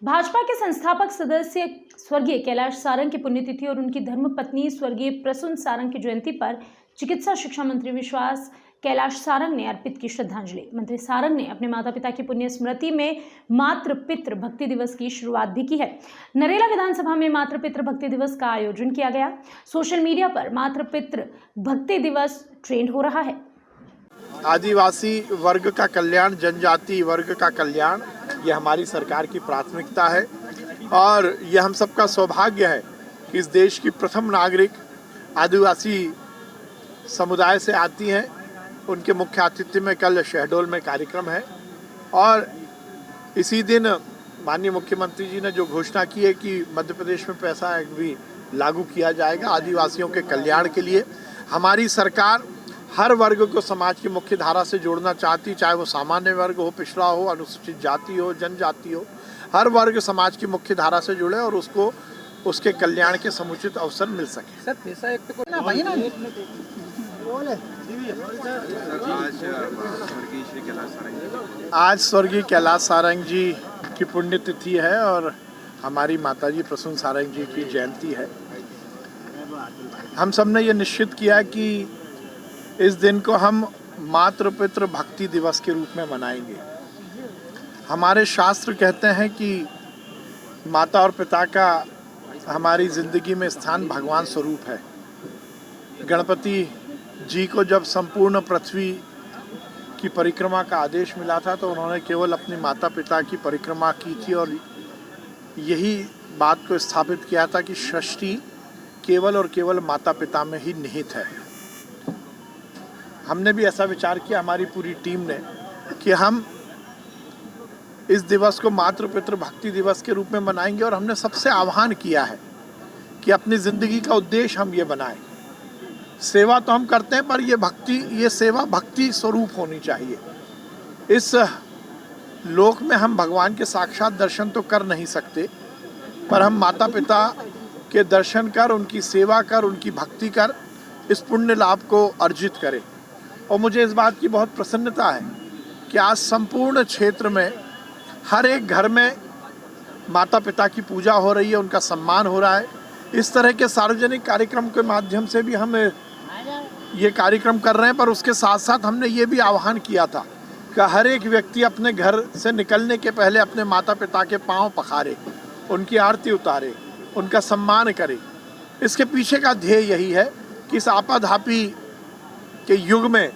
भाजपा के संस्थापक सदस्य स्वर्गीय कैलाश सारंग की पुण्यतिथि और उनकी धर्मपत्नी स्वर्गीय प्रसून सारंग की जयंती पर चिकित्सा शिक्षा मंत्री विश्वास कैलाश सारंग ने अर्पित की श्रद्धांजलि। मंत्री सारंग ने अपने माता पिता की पुण्य स्मृति में मातृ पितृ भक्ति दिवस की शुरुआत भी की है। नरेला विधानसभा में मातृ पितृ भक्ति दिवस का आयोजन किया गया। सोशल मीडिया पर मातृ पितृ भक्ति दिवस ट्रेंड हो रहा है। आदिवासी वर्ग का कल्याण, जनजाति वर्ग का कल्याण, ये हमारी सरकार की प्राथमिकता है और यह हम सबका सौभाग्य है कि इस देश की प्रथम नागरिक आदिवासी समुदाय से आती हैं। उनके मुख्य आतिथ्य में कल शहडोल में कार्यक्रम है और इसी दिन माननीय मुख्यमंत्री जी ने जो घोषणा की है कि मध्य प्रदेश में पैसा एक्ट भी लागू किया जाएगा आदिवासियों के कल्याण के लिए। हमारी सरकार हर वर्ग को समाज की मुख्य धारा से जोड़ना चाहती, चाहे वो सामान्य वर्ग हो, पिछड़ा हो, अनुसूचित जाति हो, जनजाति हो, हर वर्ग समाज की मुख्य धारा से जुड़े और उसको उसके कल्याण के समुचित अवसर मिल सके। सर पैसा एक को ना भाई ना आज स्वर्गीय कैलाश सारंग जी की पुण्यतिथि है और हमारी माताजी प्रसून सारंग जी की जयंती है। हम सब ने ये निश्चित किया कि इस दिन को हम मातृ पितृ भक्ति दिवस के रूप में मनाएंगे। हमारे शास्त्र कहते हैं कि माता और पिता का हमारी जिंदगी में स्थान भगवान स्वरूप है। गणपति जी को जब संपूर्ण पृथ्वी की परिक्रमा का आदेश मिला था तो उन्होंने केवल अपने माता पिता की परिक्रमा की थी और यही बात को स्थापित किया था कि सृष्टि केवल और केवल माता पिता में ही निहित है। हमने भी ऐसा विचार किया, हमारी पूरी टीम ने, कि हम इस दिवस को मातृ पितृ भक्ति दिवस के रूप में मनाएंगे और हमने सबसे आह्वान किया है कि अपनी ज़िंदगी का उद्देश्य हम ये बनाएं। सेवा तो हम करते हैं पर ये सेवा भक्ति स्वरूप होनी चाहिए। इस लोक में हम भगवान के साक्षात दर्शन तो कर नहीं सकते, पर हम माता पिता के दर्शन कर, उनकी सेवा कर, उनकी भक्ति कर इस पुण्य लाभ को अर्जित करें। और मुझे इस बात की बहुत प्रसन्नता है कि आज संपूर्ण क्षेत्र में हर एक घर में माता पिता की पूजा हो रही है, उनका सम्मान हो रहा है। इस तरह के सार्वजनिक कार्यक्रम के माध्यम से भी हम ये कार्यक्रम कर रहे हैं, पर उसके साथ साथ हमने ये भी आह्वान किया था कि हर एक व्यक्ति अपने घर से निकलने के पहले अपने माता पिता के पांव पखारे, उनकी आरती उतारे, उनका सम्मान करे। इसके पीछे का ध्येय यही है कि इस आपाधापी के युग में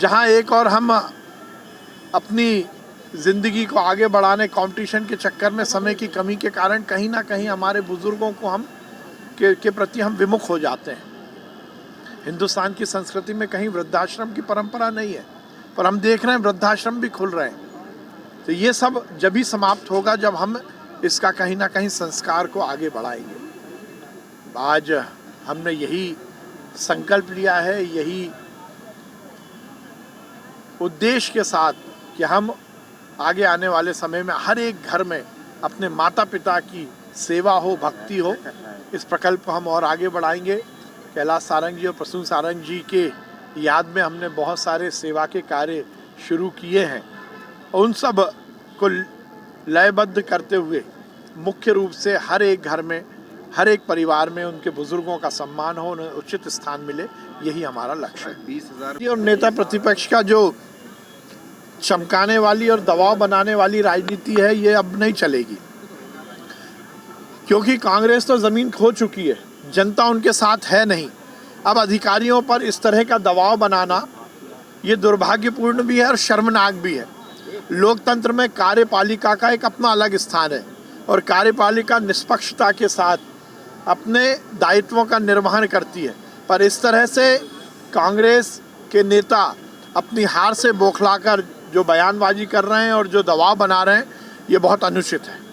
जहां एक और हम अपनी ज़िंदगी को आगे बढ़ाने कंपटीशन के चक्कर में समय की कमी के कारण कहीं ना कहीं हमारे बुजुर्गों को के प्रति हम विमुख हो जाते हैं। हिंदुस्तान की संस्कृति में कहीं वृद्धाश्रम की परंपरा नहीं है, पर हम देख रहे हैं वृद्धाश्रम भी खुल रहे हैं। तो ये सब जब भी समाप्त होगा जब हम इसका कहीं ना कहीं संस्कार को आगे बढ़ाएंगे। आज हमने यही संकल्प लिया है, यही उद्देश्य के साथ कि हम आगे आने वाले समय में हर एक घर में अपने माता पिता की सेवा हो, भक्ति हो, इस प्रकल्प को हम और आगे बढ़ाएंगे। कैलाश सारंग जी और प्रसून सारंग जी के याद में हमने बहुत सारे सेवा के कार्य शुरू किए हैं और उन सब को लयबद्ध करते हुए मुख्य रूप से हर एक घर में, हर एक परिवार में उनके बुजुर्गों का सम्मान हो, उन्हें उचित स्थान मिले, यही हमारा लक्ष्य है। 20,000 और नेता प्रतिपक्ष का जो चमकाने वाली और दबाव बनाने वाली राजनीति है ये अब नहीं चलेगी, क्योंकि कांग्रेस तो जमीन खो चुकी है, जनता उनके साथ है नहीं। अब अधिकारियों पर इस तरह का दबाव बनाना ये दुर्भाग्यपूर्ण भी है और शर्मनाक भी है। लोकतंत्र में कार्यपालिका का एक अपना अलग स्थान है और कार्यपालिका निष्पक्षता के साथ अपने दायित्वों का निर्वहन करती है, पर इस तरह से कांग्रेस के नेता अपनी हार से बौखलाकर जो बयानबाजी कर रहे हैं और जो दबाव बना रहे हैं ये बहुत अनुचित है।